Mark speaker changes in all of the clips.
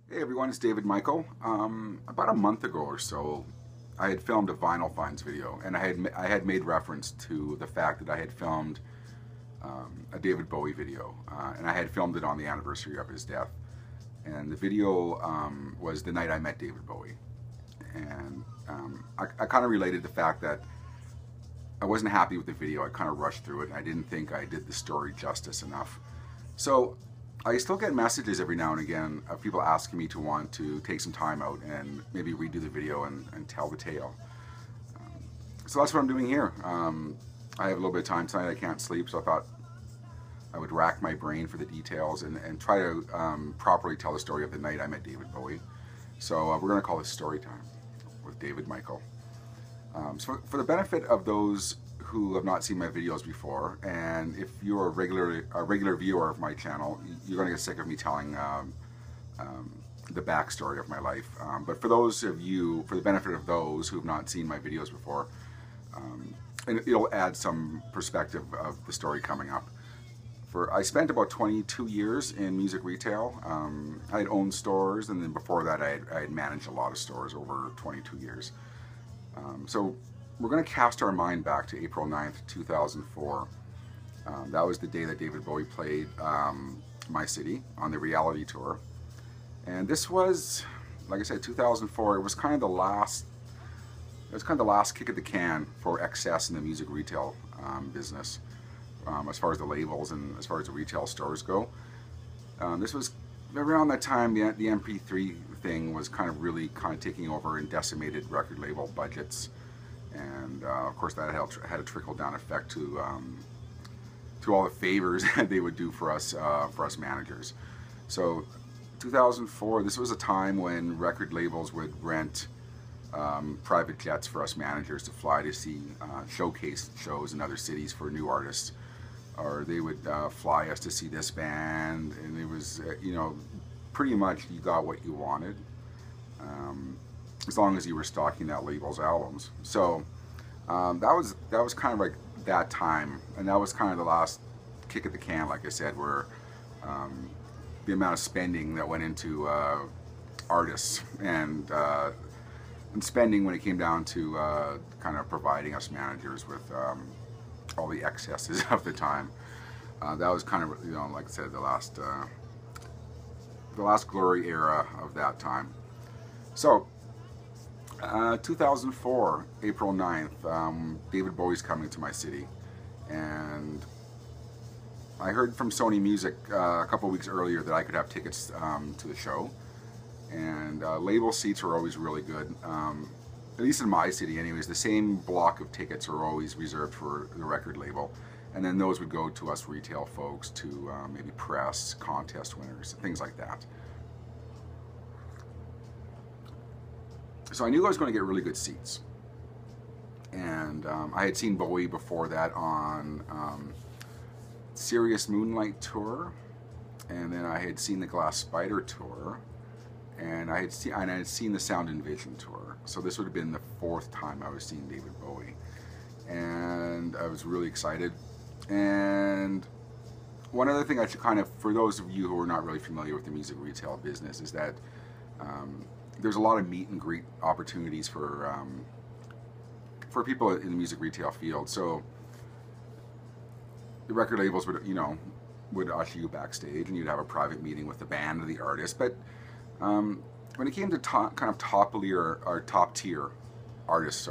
Speaker 1: Hey everyone, it's David Michael. About a month ago or so, I had filmed a vinyl finds video, and I had made reference to the fact that I had filmed a David Bowie video, and I had filmed it on the anniversary of his death. And the video was the night I met David Bowie, and I kind of related the fact that I wasn't happy with the video. I kind of rushed through it, and I didn't think I did the story justice enough. So I still get messages every now and again of people asking me to want to take some time out and maybe redo the video and tell the tale. So that's what I'm doing here. I have a little bit of time tonight. I can't sleep, so I thought I would rack my brain for the details and try to properly tell the story of the night I met David Bowie. So we're going to call this Story Time with David Michael. So for the benefit of those who have not seen my videos before, and if you're a regular viewer of my channel, you're going to get sick of me telling the backstory of my life. But for those of you, for the benefit of those who have not seen my videos before, and it'll add some perspective of the story coming up. I spent about 22 years in music retail. I had owned stores, and then before that I had managed a lot of stores over 22 years. So we're going to cast our mind back to April 9th, 2004. That was the day that David Bowie played my city on the reality tour. And this was, like I said, 2004. It was kind of the last kick at the can for excess in the music retail business, as far as the labels and as far as the retail stores go. This was around that time the MP3 thing was kind of taking over and decimated record label budgets, and of course that had a trickle-down effect to all the favors that they would do for us managers. So 2004, this was a time when record labels would rent private jets for us managers to fly to see showcase shows in other cities for new artists, or they would fly us to see this band, and it was pretty much you got what you wanted, as long as you were stocking that label's albums. So that was kind of like that time, and that was kind of the last kick at the can, like I said, where the amount of spending that went into artists and spending when it came down to kind of providing us managers with all the excesses of the time. That was kind of, like I said, the last glory era of that time. So 2004, April 9th, David Bowie's coming to my city, and I heard from Sony Music a couple weeks earlier that I could have tickets to the show, and label seats were always really good. At least in my city anyways, the same block of tickets are always reserved for the record label, and then those would go to us retail folks, to maybe press, contest winners, things like that. So I knew I was going to get really good seats, and I had seen Bowie before that on Serious Moonlight tour, and then I had seen the Glass Spider tour, and I had seen the Sound and Vision tour. So this would have been the fourth time I was seeing David Bowie, and I was really excited. And one other thing I should kind of, for those of you who are not really familiar with the music retail business, is that there's a lot of meet and greet opportunities for people in the music retail field. So the record labels would usher you backstage, and you'd have a private meeting with the band or the artist. But when it came to kind of top tier artists,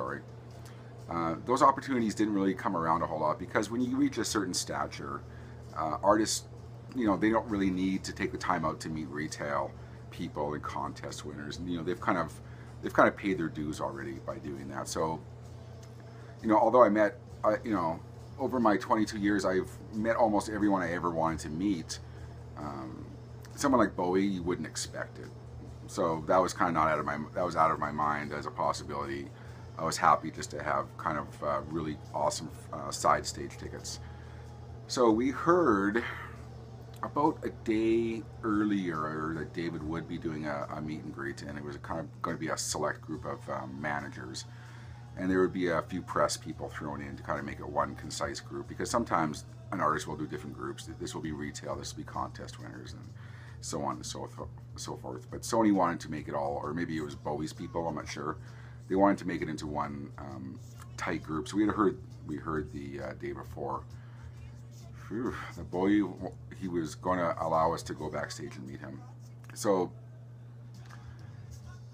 Speaker 1: those opportunities didn't really come around a whole lot, because when you reach a certain stature, artists, they don't really need to take the time out to meet retail people and contest winners. And, they've kind of paid their dues already by doing that. So, although I met, over my 22 years, I've met almost everyone I ever wanted to meet. Someone like Bowie, you wouldn't expect it. So that was kind of out of my mind as a possibility. I was happy just to have kind of really awesome side stage tickets. So we heard about a day earlier that David would be doing a meet and greet, and it was kind of going to be a select group of managers, and there would be a few press people thrown in to kind of make it one concise group, because sometimes an artist will do different groups. This will be retail, this will be contest winners, and so on and so forth. But Sony wanted to make it all, or maybe it was Bowie's people, I'm not sure. They wanted to make it into one tight group. So we heard the day before. Phew, the Bowie, he was going to allow us to go backstage and meet him. So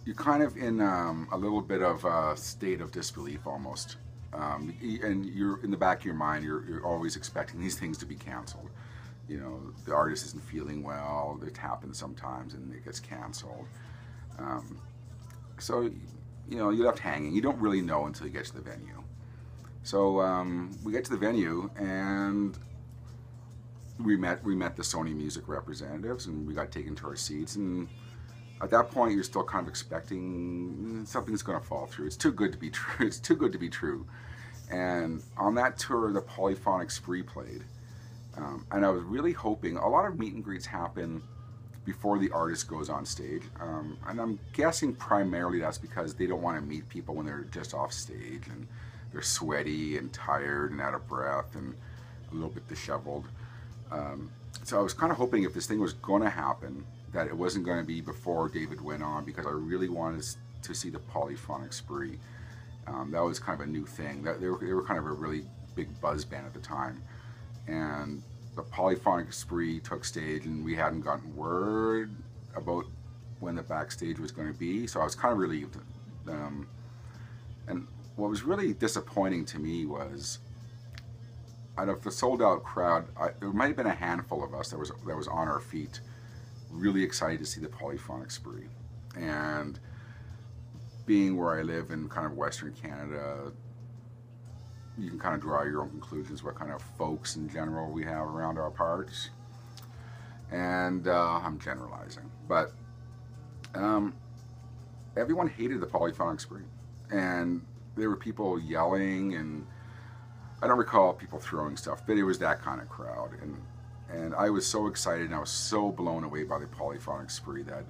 Speaker 1: you're kind of in a little bit of a state of disbelief almost. And you're in the back of your mind, you're always expecting these things to be canceled. You know, the artist isn't feeling well, it happens sometimes and it gets canceled. So, you know, you're left hanging. You don't really know until you get to the venue. So we get to the venue and we met the Sony Music representatives and we got taken to our seats, and at that point you're still kind of expecting something's going to fall through. It's too good to be true. It's too good to be true. And on that tour, the Polyphonic Spree played. And I was really hoping, a lot of meet and greets happen before the artist goes on stage. And I'm guessing primarily that's because they don't want to meet people when they're just off stage and they're sweaty and tired and out of breath and a little bit disheveled. So I was kind of hoping if this thing was going to happen, that it wasn't going to be before David went on, because I really wanted to see the Polyphonic Spree. That was kind of a new thing. They were kind of a really big buzz band at the time. And the Polyphonic Spree took stage and we hadn't gotten word about when the Backstage was going to be, so I was kind of relieved. And what was really disappointing to me was, out of the sold out crowd, there might have been a handful of us that was on our feet, really excited to see the Polyphonic Spree. And being where I live in kind of Western Canada, you can kind of draw your own conclusions what kind of folks in general we have around our parts. And I'm generalizing, but everyone hated the Polyphonic Spree, and there were people yelling, and I don't recall people throwing stuff, but it was that kind of crowd. And I was so excited and I was so blown away by the Polyphonic Spree that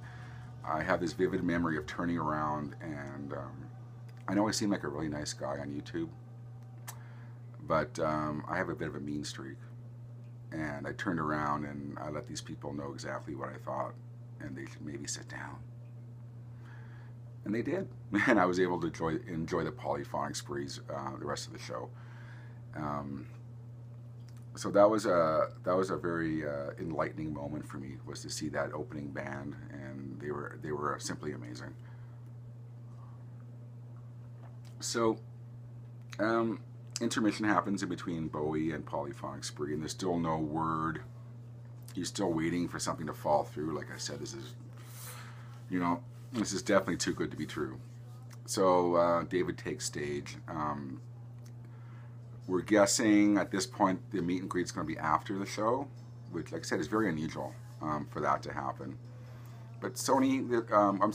Speaker 1: I have this vivid memory of turning around, and I know I seem like a really nice guy on YouTube, but I have a bit of a mean streak. And I turned around and I let these people know exactly what I thought, and they should maybe sit down. And they did. And I was able to enjoy the Polyphonic Sprees the rest of the show. So that was a very enlightening moment for me, was to see that opening band, and they were simply amazing. So intermission happens in between Bowie and Polyphonic Spree, and there's still no word. He's still waiting for something to fall through. Like I said, this is definitely too good to be true. So David takes stage. We're guessing at this point the meet and greet's going to be after the show, which, like I said, is very unusual for that to happen. But Sony, I'm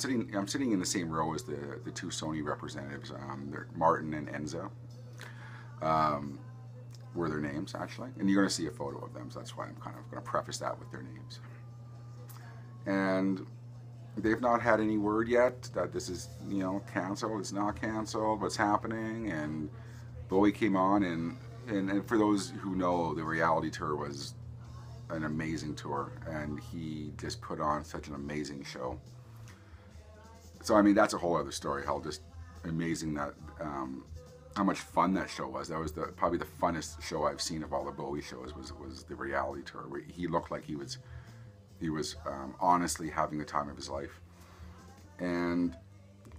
Speaker 1: sitting in the same row as the two Sony representatives. Martin and Enza were their names, actually, and you're going to see a photo of them. So that's why I'm kind of going to preface that with their names. And they've not had any word yet that this is, canceled. It's not canceled. What's happening? And Bowie came on, and for those who know, the reality tour was an amazing tour, and he just put on such an amazing show. So I mean, that's a whole other story. How just amazing that, how much fun that show was. That was probably the funnest show I've seen of all the Bowie shows. Was the reality tour, where he looked like he was honestly having the time of his life. And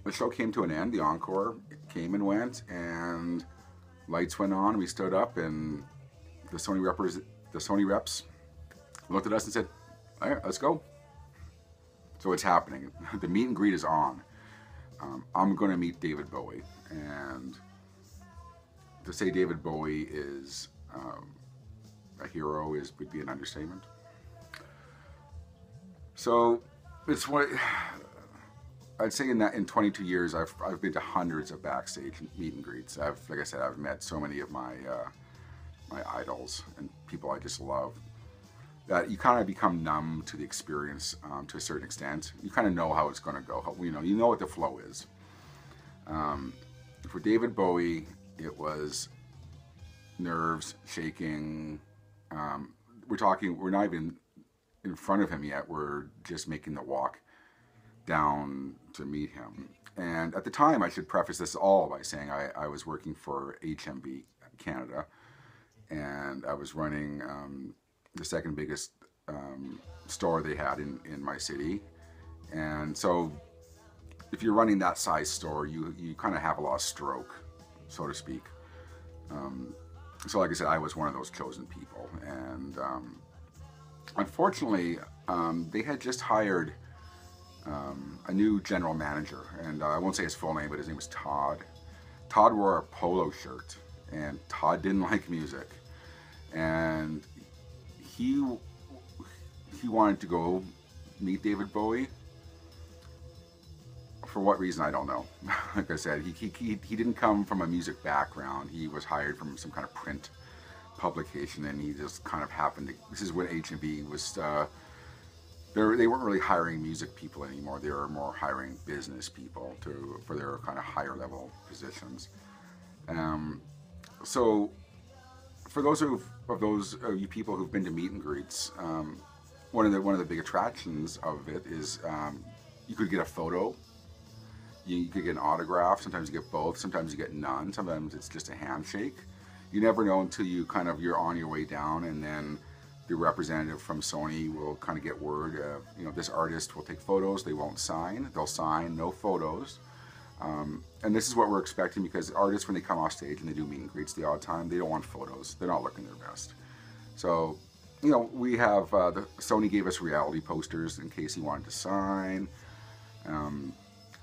Speaker 1: the show came to an end. The encore came and went, and lights went on. We stood up, and the Sony reps looked at us and said, "All right, let's go." So it's happening. The meet and greet is on. I'm going to meet David Bowie, and to say David Bowie is a hero would be an understatement. So it's what I'd say in 22 years, I've been to hundreds of Backstage meet and greets. Like I said, I've met so many of my idols and people I just love, that you kind of become numb to the experience to a certain extent. You kind of know how it's going to go. You know what the flow is. For David Bowie, it was nerves, shaking. We're not even in front of him yet were just making the walk down to meet him. And at the time, I should preface this all by saying I was working for HMV Canada, and I was running the second biggest store they had in my city. And so if you're running that size store, you kind of have a lot of stroke, so to speak. So like I said, I was one of those chosen people. And unfortunately, they had just hired a new general manager. And I won't say his full name, but his name was Todd. Todd wore a polo shirt, and Todd didn't like music. And he wanted to go meet David Bowie. For what reason, I don't know. Like I said, he didn't come from a music background. He was hired from some kind of print publication, and he just kind of happened to. This is when HMV was. They weren't really hiring music people anymore. They were more hiring business people for their kind of higher level positions. So, for those of you people who've been to meet and greets, one of the big attractions of it is you could get a photo. You could get an autograph. Sometimes you get both. Sometimes you get none. Sometimes it's just a handshake. You never know until you're on your way down, and then the representative from Sony will kind of get word. This artist will take photos. They won't sign. They'll sign, no photos. And this is what we're expecting, because artists, when they come off stage and they do meet and greets the odd time, they don't want photos. They're not looking their best. So, we have Sony gave us reality posters in case he wanted to sign.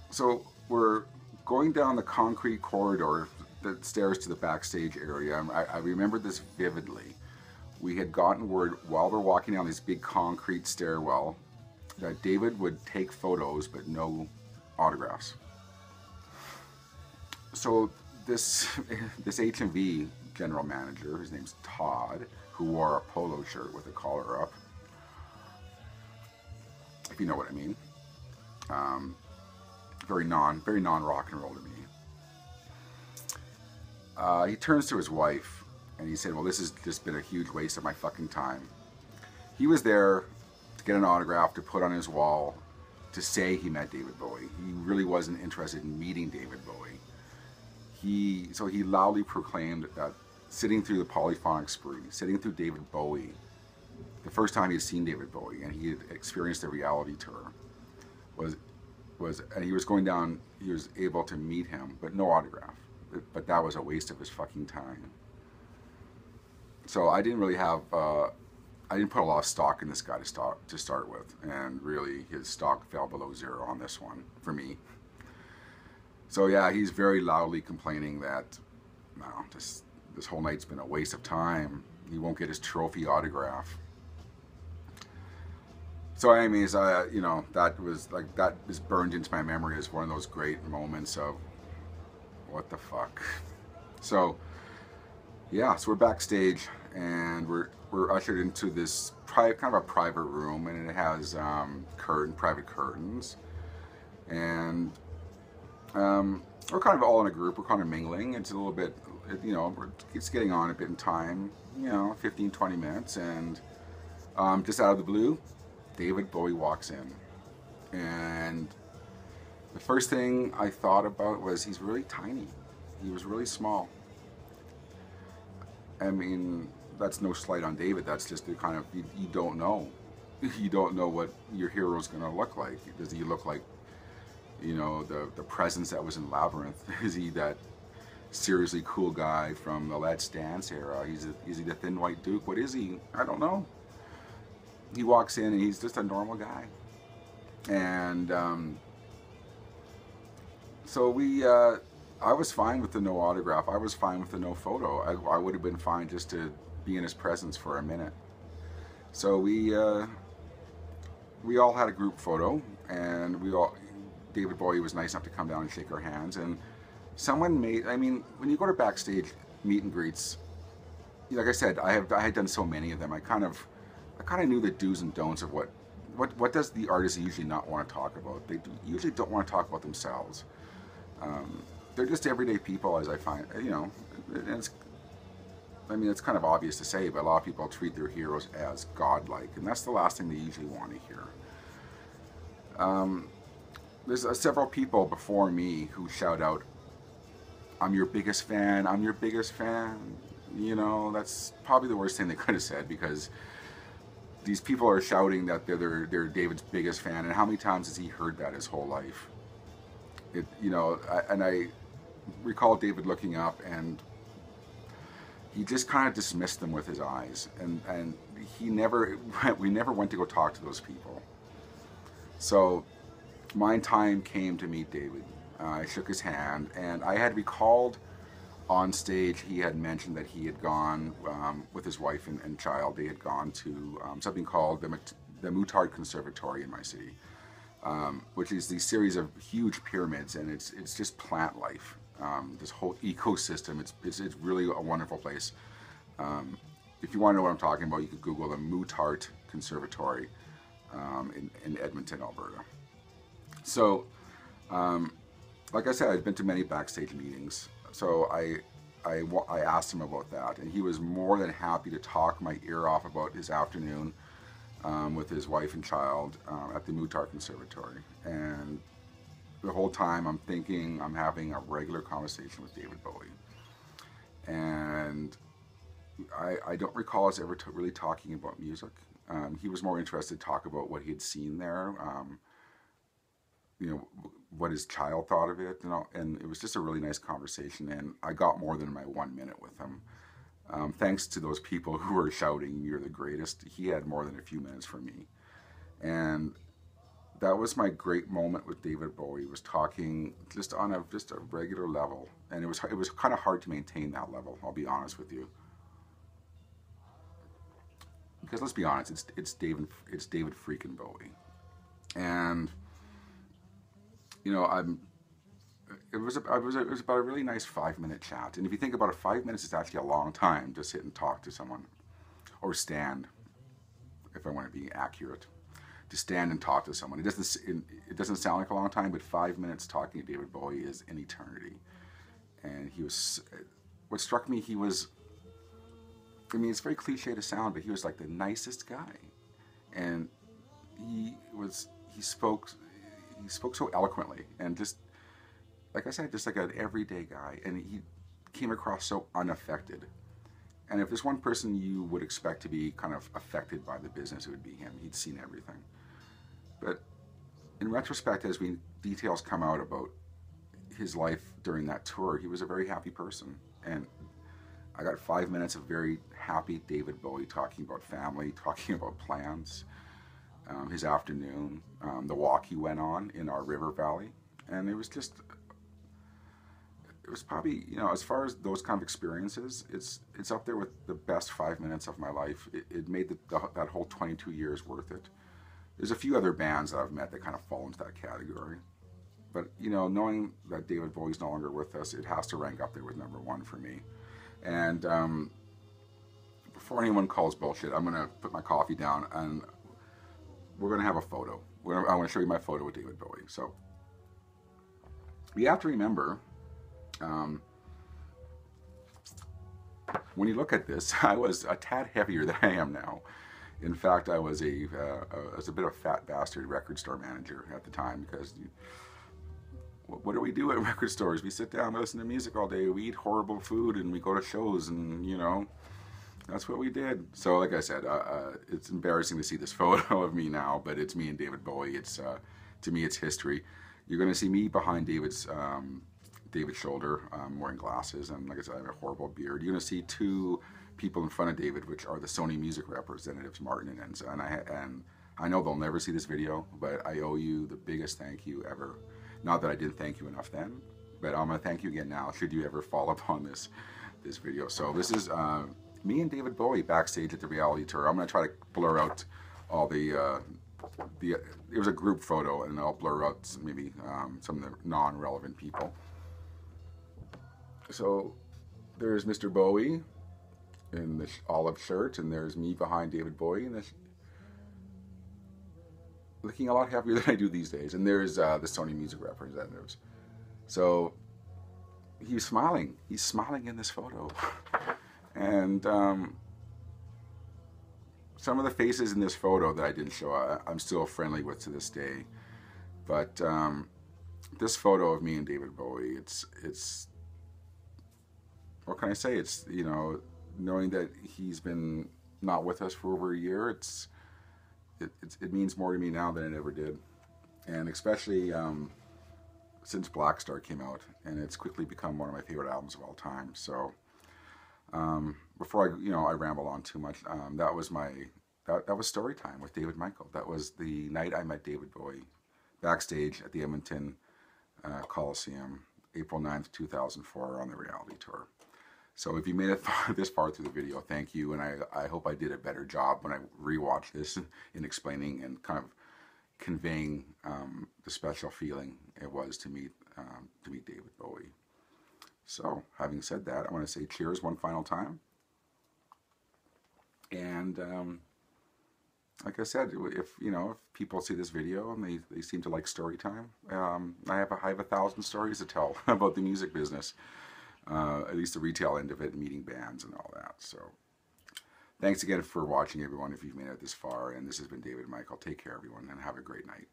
Speaker 1: So we're going down the concrete corridor that stairs to the backstage area. I remember this vividly. We had gotten word while we're walking down this big concrete stairwell that David would take photos but no autographs. So this HMV general manager, his name's Todd, who wore a polo shirt with a collar up, if you know what I mean. Very non rock and roll to me. He turns to his wife and he said, "Well, this has just been a huge waste of my fucking time." He was there to get an autograph to put on his wall to say he met David Bowie. He really wasn't interested in meeting David Bowie. So he loudly proclaimed that sitting through the Polyphonic Spree, sitting through David Bowie, the first time he had seen David Bowie and he had experienced the reality tour, and he was going down, he was able to meet him, but no autograph. But that was a waste of his fucking time. So I didn't really have, I didn't put a lot of stock in this guy to start with, and really his stock fell below zero on this one for me. So yeah, he's very loudly complaining that, no, this whole night's been a waste of time. He won't get his trophy autograph. So anyways, that is burned into my memory as one of those great moments of, what the fuck. So yeah, so we're backstage and we're ushered into this kind of a private room, and it has private curtains, and we're kind of all in a group. We're kind of mingling. It's a little bit, it's getting on a bit in time, 15-20 minutes, and just out of the blue, David Bowie walks in, and the first thing I thought about was he's really tiny. He was really small. I mean, that's no slight on David. That's just the kind of, you don't know. You don't know what your hero's going to look like. Does he look like, the presence that was in Labyrinth? Is he that seriously cool guy from the Let's Dance era? Is he the Thin White Duke? What is he? I don't know. He walks in and he's just a normal guy. And so I was fine with the no autograph. I was fine with the no photo. I would have been fine just to be in his presence for a minute. So we all had a group photo, and David Bowie was nice enough to come down and shake our hands. And someone when you go to backstage meet and greets, like I said, I had done so many of them. I kind of knew the do's and don'ts of what does the artist usually not want to talk about. They usually don't want to talk about themselves. They're just everyday people, as I find, and I mean, it's kind of obvious to say, but a lot of people treat their heroes as godlike, and that's the last thing they usually want to hear. There's several people before me who shout out, "I'm your biggest fan, I'm your biggest fan." You know, that's probably the worst thing they could have said, because these people are shouting that they're David's biggest fan, and how many times has he heard that his whole life? You know, and I recall David looking up, and he just kind of dismissed them with his eyes, and we never went to go talk to those people. So my time came to meet David. I shook his hand, and I had recalled on stage he had mentioned that he had gone with his wife and child. They had gone to something called the Mutard Conservatory in my city, which is the series of huge pyramids, and it's just plant life. This whole ecosystem. It's really a wonderful place. If you want to know what I'm talking about, you could Google the Mutard Conservatory in Edmonton, Alberta. So, like I said, I've been to many Backstage meetings. So I asked him about that, and he was more than happy to talk my ear off about his afternoon with his wife and child at the Mutard Conservatory. And the whole time I'm thinking I'm having a regular conversation with David Bowie. And I don't recall us ever really talking about music. He was more interested to talk about what he had seen there, you know, what his child thought of it, you know, and it was just a really nice conversation, and I got more than my 1 minute with him. Thanks to those people who were shouting, "You're the greatest," he had more than a few minutes for me. And that was my great moment with David Bowie, was talking just on a regular level, and it was kind of hard to maintain that level, I'll be honest with you. Because let's be honest, it's David freaking Bowie. And you know, it was about a really nice 5-minute chat. And if you think about it, 5 minutes is actually a long time to sit and talk to someone, or stand, if I want to be accurate, to stand and talk to someone. It doesn't sound like a long time, but 5 minutes talking to David Bowie is an eternity. And what struck me, he was, I mean, it's very cliche to sound, but he was like the nicest guy. And he spoke so eloquently, and just, like I said, just like an everyday guy, and he came across so unaffected. And if there's one person you would expect to be kind of affected by the business, it would be him. He'd seen everything. But in retrospect, as details come out about his life during that tour, he was a very happy person. And I got 5 minutes of very happy David Bowie talking about family, talking about plans, his afternoon, the walk he went on in our river valley. And it was probably, you know, as far as those kind of experiences, it's up there with the best 5 minutes of my life. It made that whole 22 years worth it. There's a few other bands that I've met that kind of fall into that category. But, you know, knowing that David Bowie's no longer with us, it has to rank up there with #1 for me. And before anyone calls bullshit, I'm going to put my coffee down, and we're going to have a photo. I want to show you my photo with David Bowie. So you have to remember, when you look at this, I was a tad heavier than I am now. In fact, I was a bit of a fat bastard record store manager at the time, because what do we do at record stores? We sit down and listen to music all day. We eat horrible food, and we go to shows, and, you know, that's what we did. So, like I said, it's embarrassing to see this photo of me now, but it's me and David Bowie. To me, it's history. You're going to see me behind David's shoulder, wearing glasses, and like I said, I have a horrible beard. You're going to see two people in front of David, which are the Sony Music representatives, Martin and Enzo. And I know they'll never see this video, but I owe you the biggest thank you ever. Not that I didn't thank you enough then, but I'm going to thank you again now, should you ever fall upon this video. So this is me and David Bowie backstage at the reality tour. I'm going to try to blur out all it was a group photo, and I'll blur out maybe some of the non-relevant people. So there's Mr. Bowie in the olive shirt, and there's me behind David Bowie in this, looking a lot happier than I do these days. And there's the Sony Music representatives. So he's smiling in this photo. And some of the faces in this photo that I didn't show, I'm still friendly with to this day. But this photo of me and David Bowie, it's what can I say? It's, you know, knowing that he's been not with us for over a year, it means more to me now than it ever did. And especially since Black Star came out, and it's quickly become one of my favorite albums of all time. So before I ramble on too much, that was that was story time with David Michael. That was the night I met David Bowie backstage at the Edmonton Coliseum, April 9th, 2004, on the reality tour. So if you made it this far through the video, thank you, and I hope I did a better job when I rewatched this in explaining and kind of conveying the special feeling it was to meet David Bowie. So having said that, I want to say cheers one final time. And like I said, if people see this video and they seem to like story time, I have 1,000 stories to tell about the music business. At least the retail end of it, meeting bands and all that. So thanks again for watching, everyone, if you've made it this far. And this has been David Michael. Take care, everyone, and have a great night.